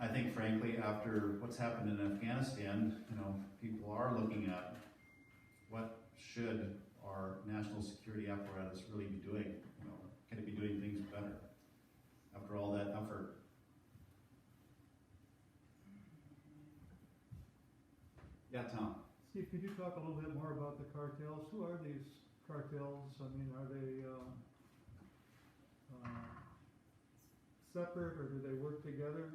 I think, frankly, after what's happened in Afghanistan, you know, people are looking at what should our national security apparatus really be doing. You know, can it be doing things better after all that effort? Yeah, Tom. Steve, could you talk a little bit more about the cartels? Who are these cartels? I mean, are they separate, or do they work together?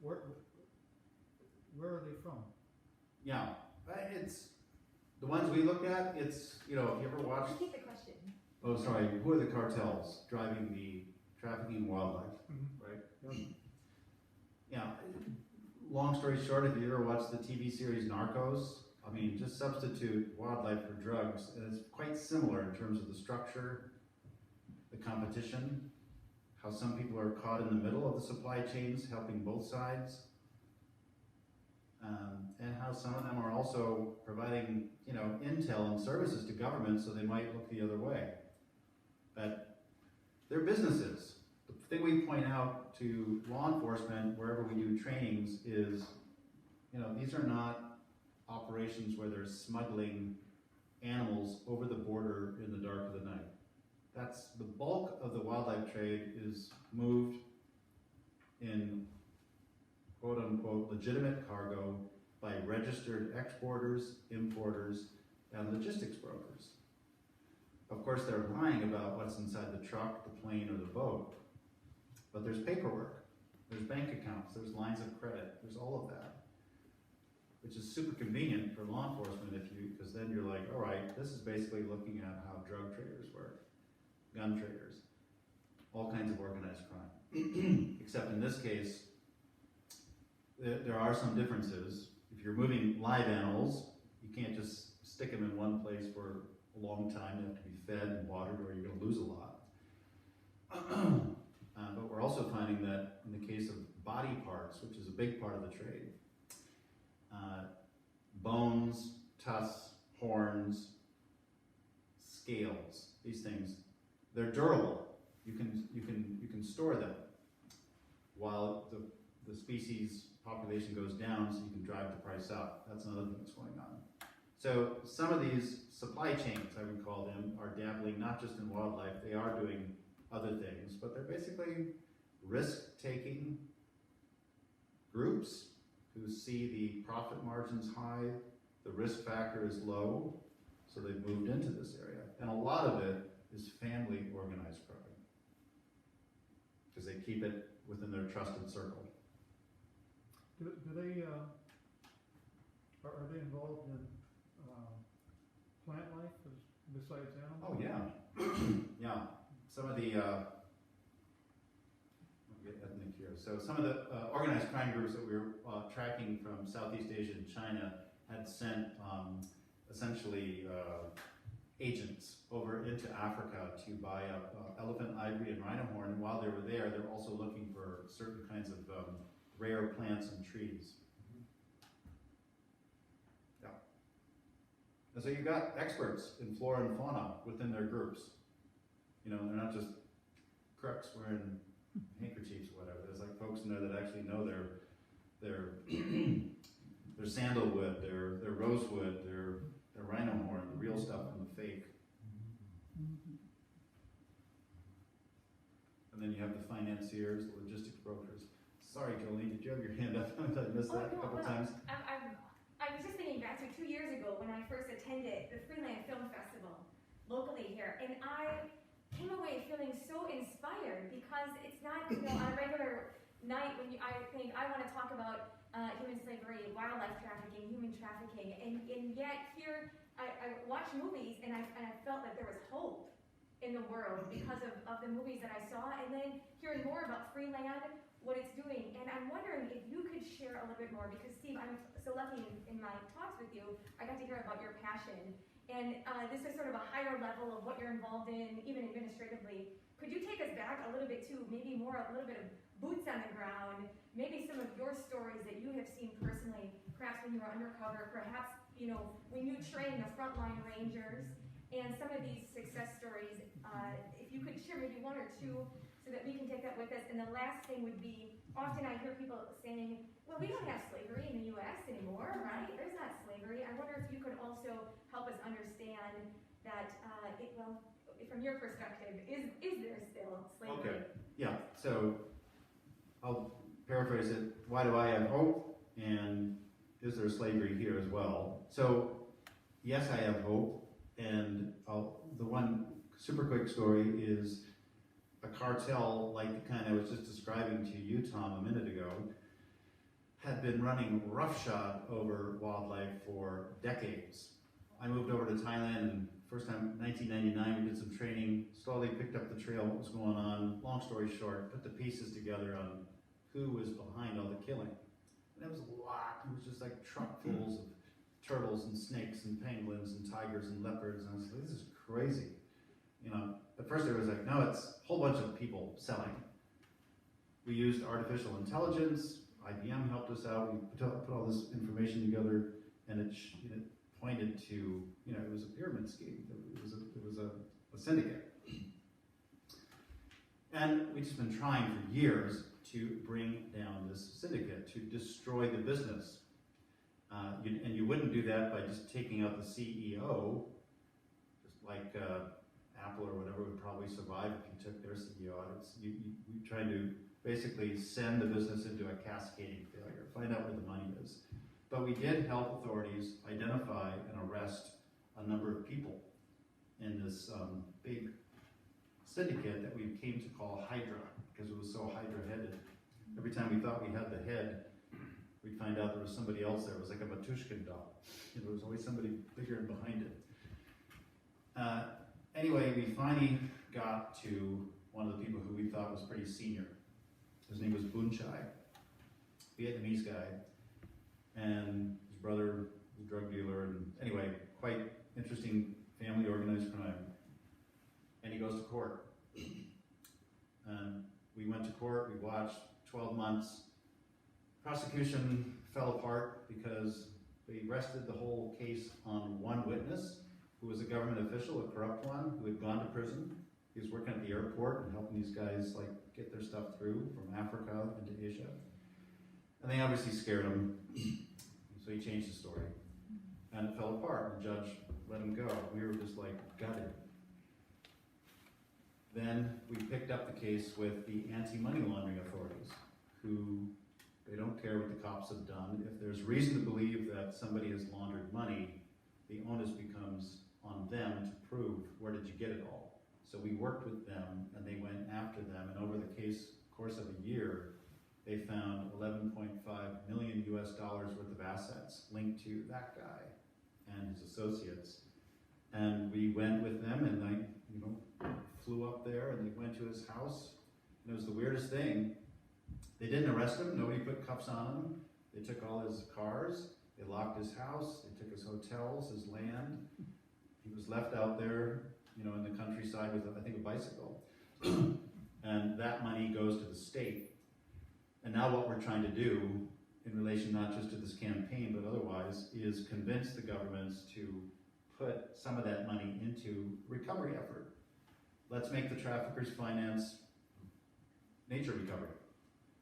Where are they from? Yeah, it's the ones we looked at. It's, you know, if you ever watched. Repeat the question. Oh, sorry. Who are the cartels driving the trafficking wildlife? Mm-hmm. Right. Yep. Yeah. Long story short, if you ever watched the TV series Narcos, I mean, just substitute wildlife for drugs, and it's quite similar in terms of the structure, the competition, how some people are caught in the middle of the supply chains, helping both sides, and how some of them are also providing, you know, intel and services to governments, so they might look the other way. But they're businesses. The thing we point out to law enforcement wherever we do trainings is, you know, these are not operations where they're smuggling animals over the border in the dark of the night. That's the bulk of the wildlife trade is moved in quote unquote legitimate cargo by registered exporters, importers, and logistics brokers. Of course, they're lying about what's inside the truck, the plane, or the boat. But there's paperwork, there's bank accounts, there's lines of credit, there's all of that, which is super convenient for law enforcement because then you're like, all right, this is basically looking at how drug traders work, gun traders, all kinds of organized crime. Except in this case, there are some differences. If you're moving live animals, you can't just stick them in one place for a long time. They have to be fed and watered, or you're going to lose a lot. But we're also finding that in the case of body parts, which is a big part of the trade, bones, tusks, horns, scales, these things, they're durable. You can store them while the species population goes down, so you can drive the price up. That's another thing that's going on. So some of these supply chains, I would call them, are dabbling not just in wildlife, they are doing other things, but they're basically risk-taking groups who see the profit margins high, the risk factor is low, so they've moved into this area. And a lot of it is family organized crime, because they keep it within their trusted circle. Do they, are they involved in plant life besides animals? Oh yeah, yeah. some of the, I'll get ethnic here. So some of the organized crime groups that we were tracking from Southeast Asia and China had sent essentially agents over into Africa to buy up elephant ivory and rhino horn. And while they were there, they're also looking for certain kinds of rare plants and trees. Yeah. And so you've got experts in flora and fauna within their groups. You know, they're not just crooks wearing handkerchiefs or whatever. There's like folks in there that actually know their sandalwood, their rosewood, their rhino horn, the real stuff and the fake. And then you have the financiers, the logistics brokers. Sorry, Jolene, did you have your hand up? I missed that a couple times. I was just thinking back to 2 years ago when I first attended the Freeland Film Festival locally here, and I came away feeling so inspired because it's not, you know, on a regular night when I think I want to talk about human slavery, wildlife trafficking, human trafficking, and yet here I watched movies and I felt that there was hope in the world because of the movies that I saw, and then hearing more about Freeland, what it's doing. And I'm wondering if you could share a little bit more, because Steve, I'm so lucky in my talks with you, I got to hear about your passion. And this is sort of a higher level of what you're involved in, even administratively. Could you take us back a little bit to maybe more, a little bit of boots on the ground, maybe some of your stories that you have seen personally, perhaps when you were undercover, perhaps, you know, when you trained the frontline rangers, and some of these success stories, if you could share maybe one or two so that we can take that with us. And the last thing would be, often I hear people saying, well, we don't have slavery in the U.S. anymore, right? There's not slavery. I wonder if you could also help us understand that, well, from your perspective, is there still slavery? Okay, yeah, so I'll paraphrase it. Why do I have hope? And is there slavery here as well? So, yes, I have hope. And the one super quick story is a cartel like the kind I was just describing to you, Tom, a minute ago, had been running roughshod over wildlife for decades. I moved over to Thailand, and first time, 1999, we did some training, slowly picked up the trail, what was going on. Long story short, put the pieces together on who was behind all the killing. And it was a lot. It was just like truckfuls of turtles and snakes and penguins and tigers and leopards. And I was like, this is crazy. You know, at first it was like, no, it's a whole bunch of people selling. We used artificial intelligence. IBM helped us out. We put all this information together, and it pointed to, you know, it was a pyramid scheme. It was a syndicate. And we've just been trying for years to bring down this syndicate, to destroy the business. And you wouldn't do that by just taking out the CEO, just like Apple or whatever would probably survive if you took their CEO out. You try to basically send the business into a cascading failure, find out where the money is. But we did help authorities identify and arrest a number of people in this big syndicate that we came to call Hydra, because it was so Hydra-headed. Every time we thought we had the head, we'd find out there was somebody else there. It was like a Matushkin doll. There was always somebody bigger and behind it. Anyway, we finally got to one of the people who we thought was pretty senior. His name was Boon Chai, Vietnamese guy, and his brother was a drug dealer, and anyway, quite interesting family organized crime. And he goes to court. And we went to court, we watched 12 months. Prosecution fell apart because they rested the whole case on one witness who was a government official, a corrupt one, who had gone to prison. He was working at the airport and helping these guys like get their stuff through from Africa into Asia. And they obviously scared him, so he changed the story. And it fell apart, and the judge let him go. We were just like gutted. Then we picked up the case with the anti-money laundering authorities, who they don't care what the cops have done. If there's reason to believe that somebody has laundered money, the onus becomes on them to prove, where did you get it all? So we worked with them, and they went after them, and over the course of a year, they found $11.5 million US worth of assets linked to that guy and his associates. And we went with them, and flew up there and they went to his house. And it was the weirdest thing. They didn't arrest him. Nobody put cuffs on him. They took all his cars. They locked his house. They took his hotels, his land. He was left out there, you know, in the countryside with, I think, a bicycle. And that money goes to the state. And now what we're trying to do, in relation not just to this campaign, but otherwise, is convince the governments to put some of that money into recovery effort. Let's make the traffickers finance nature recovery.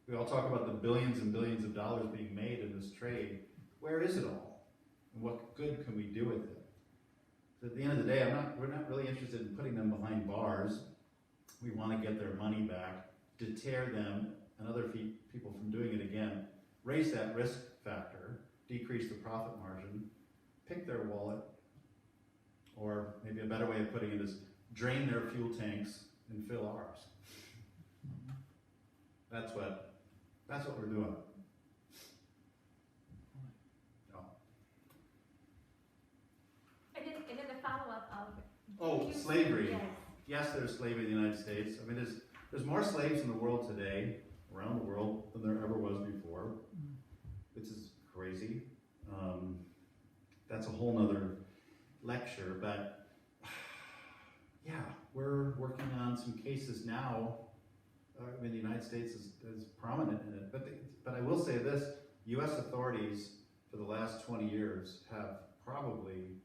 We all talk about the billions and billions of dollars being made in this trade. Where is it all? And what good can we do with it? So at the end of the day, we're not really interested in putting them behind bars. We want to get their money back, deter them and other people from doing it again, raise that risk factor, decrease the profit margin, pick their wallet, or maybe a better way of putting it is drain their fuel tanks and fill ours. That's what we're doing. No. And then the follow-up of... Oh, slavery. Yes. Yes, there's slavery in the United States. I mean, there's more slaves in the world today, around the world, than there ever was before, which is crazy. That's a whole nother lecture, but yeah, we're working on some cases now. I mean, the United States is prominent in it, but I will say this, U.S. authorities for the last 20 years have probably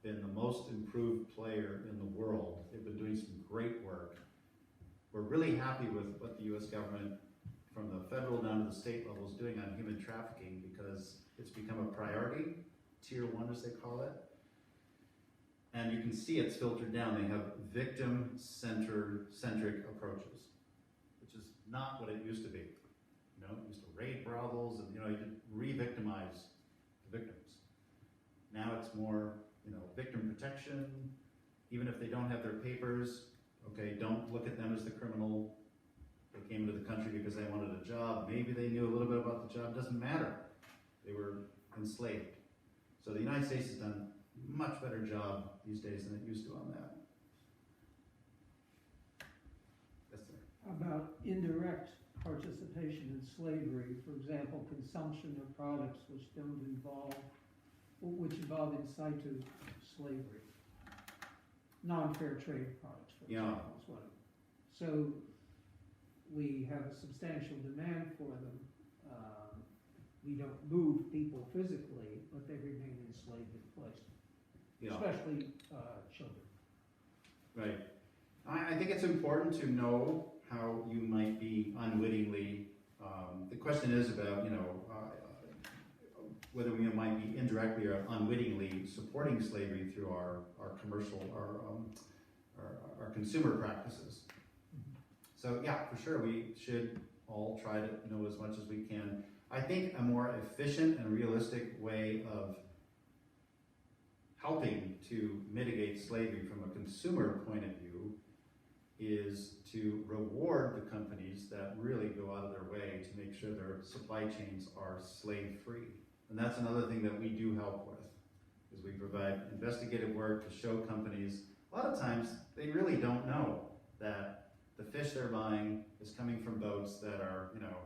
been the most improved player in the world. They've been doing some great work. We're really happy with what the U.S. government, from the federal down to the state level, is doing on human trafficking, because it's become a priority, tier 1 as they call it. And you can see it's filtered down. They have victim-centric approaches, which is not what it used to be. You know, it used to raid brothels and, you know, you could re-victimize the victims. Now it's more, you know, victim protection. Even if they don't have their papers, okay, don't look at them as the criminal. They came into the country because they wanted a job. Maybe they knew a little bit about the job. Doesn't matter. They were enslaved. So the United States has done a much better job these days than it used to on that. Yes, sir. How about indirect participation in slavery? For example, consumption of products which involve in situ slavery. Non-fair trade products, for example, is what. So we have a substantial demand for them. We don't move people physically, but they remain enslaved in place, especially children. Right. I think it's important to know how you might be unwittingly, the question is about, you know, whether we might be indirectly or unwittingly supporting slavery through our commercial, our consumer practices. So yeah, for sure, we should all try to know as much as we can. I think a more efficient and realistic way of helping to mitigate slavery from a consumer point of view is to reward the companies that really go out of their way to make sure their supply chains are slave-free. And that's another thing that we do help with, is we provide investigative work to show companies, a lot of times they really don't know that the fish they're buying is coming from boats that are, you know,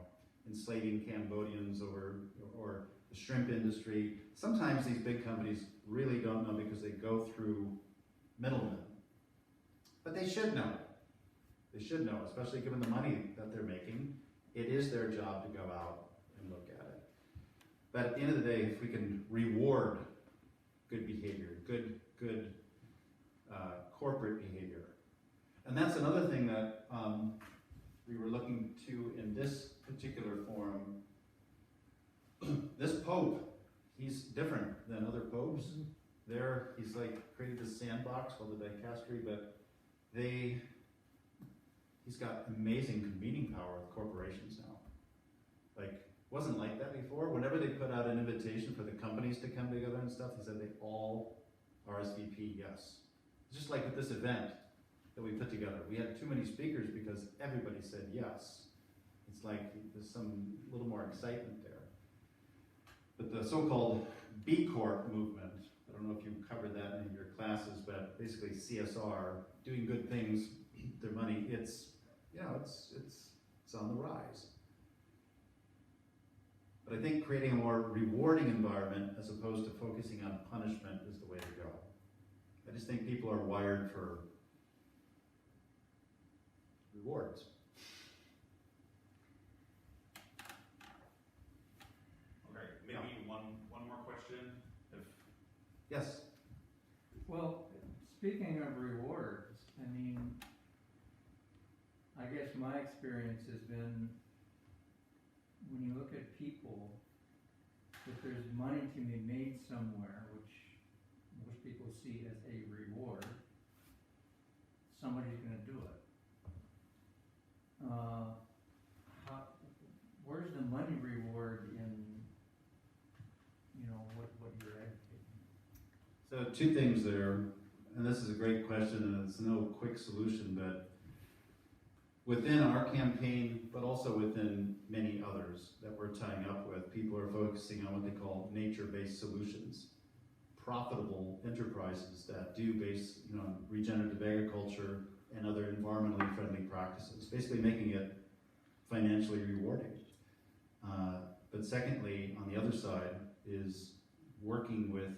enslaving Cambodians or the shrimp industry. Sometimes these big companies really don't know because they go through middlemen. But they should know. They should know, especially given the money that they're making. It is their job to go out and look at it. But at the end of the day, if we can reward good behavior, good corporate behavior. And that's another thing that we were looking to in this particular forum. This Pope, he's different than other popes. There, he's like created this sandbox called the dicastery, but he's got amazing convening power with corporations now. Like, wasn't like that before. Whenever they put out an invitation for the companies to come together and stuff, he said they all RSVP yes. Just like with this event that we put together. We had too many speakers because everybody said yes. It's like there's some little more excitement there. But the so-called B Corp movement, I don't know if you covered that in your classes, but basically CSR, doing good things their money, it's on the rise. But I think creating a more rewarding environment as opposed to focusing on punishment is the way to go. I just think people are wired for rewards. Okay, maybe one more question. Yes. Well, speaking of rewards, I mean, I guess my experience has been when you look at people, if there's money to be made somewhere, which most people see as a reward, somebody's going to do it. Where's the money reward in, what you're advocating? So two things there, and this is a great question, and it's no quick solution, but within our campaign, but also within many others that we're tying up with, people are focusing on what they call nature-based solutions, profitable enterprises that do base, on regenerative agriculture and other environmentally friendly practices, basically making it financially rewarding. But secondly, on the other side, is working with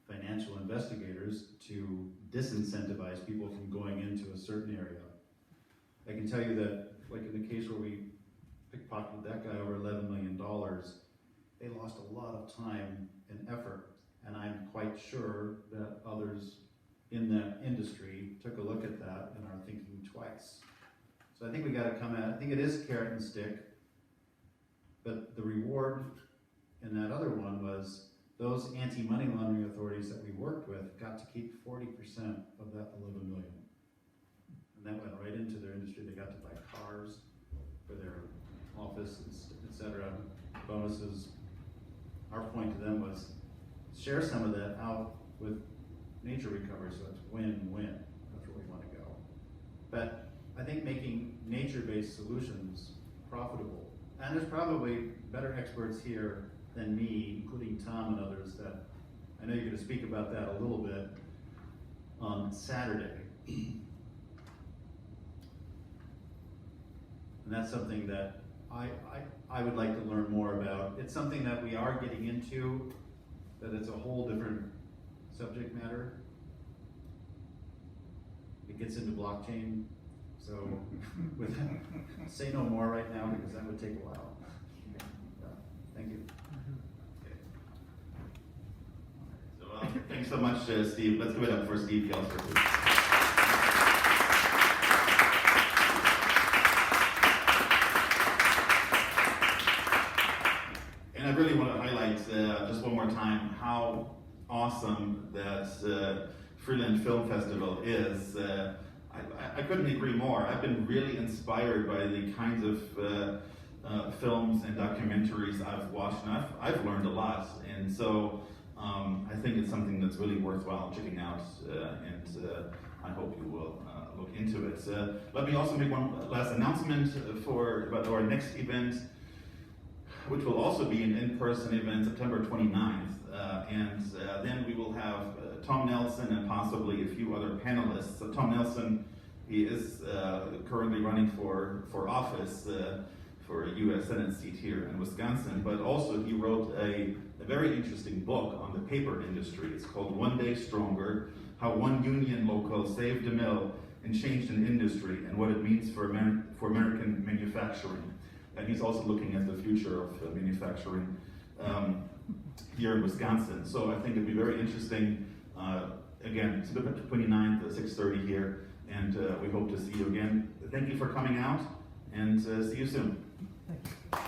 financial investigators to disincentivize people from going into a certain area. I can tell you that, like in the case where we pickpocketed that guy over $11 million, they lost a lot of time and effort, and I'm quite sure that others in that industry took a look at that and are thinking twice. So I think we got to come at it. I think it is carrot and stick, but the reward in that other one was those anti-money laundering authorities that we worked with got to keep 40% of that 11 million. And that went right into their industry. They got to buy cars for their offices, etc., bonuses. Our point to them was share some of that out with nature recovery, so it's win-win. That's where we want to go. But I think making nature-based solutions profitable, and there's probably better experts here than me, including Tom and others, that I know you're going to speak about that a little bit on Saturday. And that's something that I would like to learn more about. It's something that we are getting into, that it's a whole different subject matter. It gets into blockchain, so say no more right now because that would take a while. Thank you. So thanks so much, Steve. Let's give it up for Steve Galster, please. And I really want to highlight just one more time how awesome that Freeland Film Festival is. I couldn't agree more. I've been really inspired by the kinds of films and documentaries I've watched, and I've learned a lot. And so I think it's something that's really worthwhile checking out, and I hope you will look into it. Let me also make one last announcement about our next event, which will also be an in-person event, September 29th. And then we will have Tom Nelson and possibly a few other panelists. So Tom Nelson, he is currently running for office for a U.S. Senate seat here in Wisconsin, but also he wrote a very interesting book on the paper industry. It's called One Day Stronger, How One Union Local Saved a Mill and Changed an Industry, and what it means for American manufacturing. And he's also looking at the future of manufacturing here in Wisconsin. So I think it'd be very interesting. Again, September 29th at 6:30 here, and we hope to see you again. Thank you for coming out, and see you soon. Thank you.